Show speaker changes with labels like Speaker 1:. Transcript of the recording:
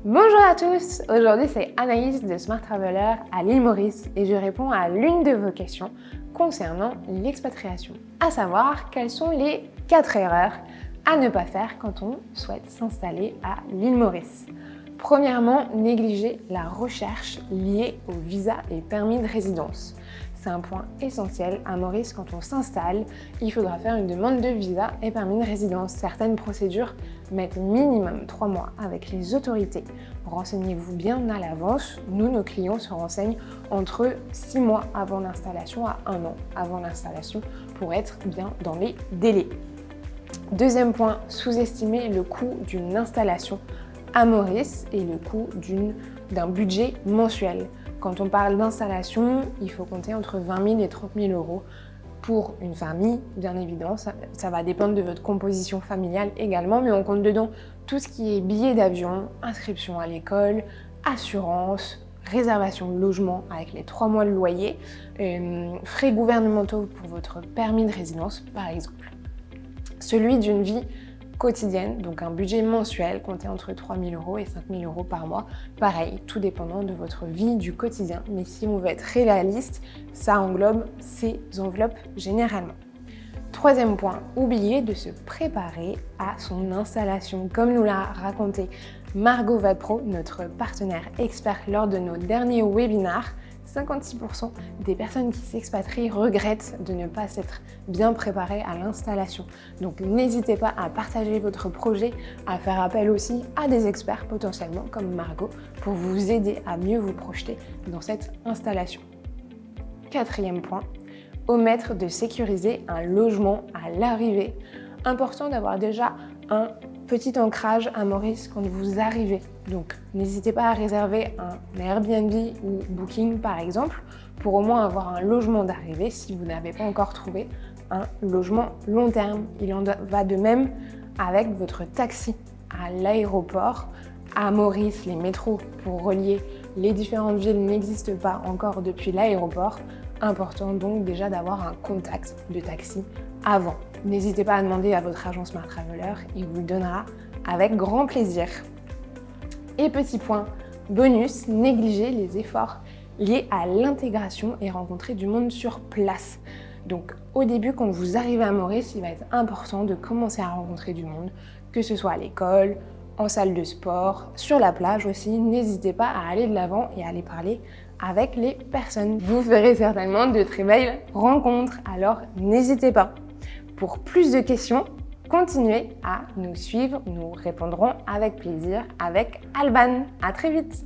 Speaker 1: Bonjour à tous, aujourd'hui c'est Anaïs de Smart Traveler à l'île Maurice et je réponds à l'une de vos questions concernant l'expatriation, à savoir quelles sont les 4 erreurs à ne pas faire quand on souhaite s'installer à l'île Maurice. Premièrement, négliger la recherche liée au visa et permis de résidence. C'est un point essentiel à Maurice quand on s'installe. Il faudra faire une demande de visa et permis de résidence. Certaines procédures mettent minimum 3 mois avec les autorités. Renseignez-vous bien à l'avance. Nous, nos clients se renseignent entre 6 mois avant l'installation à 1 an avant l'installation pour être bien dans les délais. Deuxième point, sous-estimer le coût d'une installation à Maurice et le coût d'un budget mensuel. Quand on parle d'installation, il faut compter entre 20 000 et 30 000 euros pour une famille, bien évidemment. Ça va dépendre de votre composition familiale également, mais on compte dedans tout ce qui est billets d'avion, inscription à l'école, assurance, réservation de logement avec les 3 mois de loyer, frais gouvernementaux pour votre permis de résidence, par exemple. Celui d'une vie quotidienne, donc un budget mensuel compté entre 3 000 euros et 5 000 euros par mois. Pareil, tout dépendant de votre vie du quotidien. Mais si on veut être réaliste, ça englobe ces enveloppes généralement. Troisième point, oubliez de se préparer à son installation. Comme nous l'a raconté Margot Vadepro, notre partenaire expert lors de nos derniers webinars, 56% des personnes qui s'expatrient regrettent de ne pas s'être bien préparées à l'installation. Donc n'hésitez pas à partager votre projet, à faire appel aussi à des experts potentiellement comme Margot pour vous aider à mieux vous projeter dans cette installation. Quatrième point, omettre de sécuriser un logement à l'arrivée. Important d'avoir déjà un petit ancrage à Maurice quand vous arrivez. Donc n'hésitez pas à réserver un Airbnb ou Booking par exemple pour au moins avoir un logement d'arrivée si vous n'avez pas encore trouvé un logement long terme. Il en va de même avec votre taxi à l'aéroport. À Maurice, les métros pour relier les différentes villes n'existent pas encore depuis l'aéroport. Important donc déjà d'avoir un contact de taxi avant. N'hésitez pas à demander à votre agent Smart Traveler, il vous le donnera avec grand plaisir. Et petit point bonus, négligez les efforts liés à l'intégration et rencontrer du monde sur place. Donc au début, quand vous arrivez à Maurice, il va être important de commencer à rencontrer du monde, que ce soit à l'école, en salle de sport, sur la plage aussi. N'hésitez pas à aller de l'avant et à aller parler avec les personnes. Vous ferez certainement de très belles rencontres, alors n'hésitez pas. Pour plus de questions, continuez à nous suivre, nous répondrons avec plaisir avec Alban. À très vite!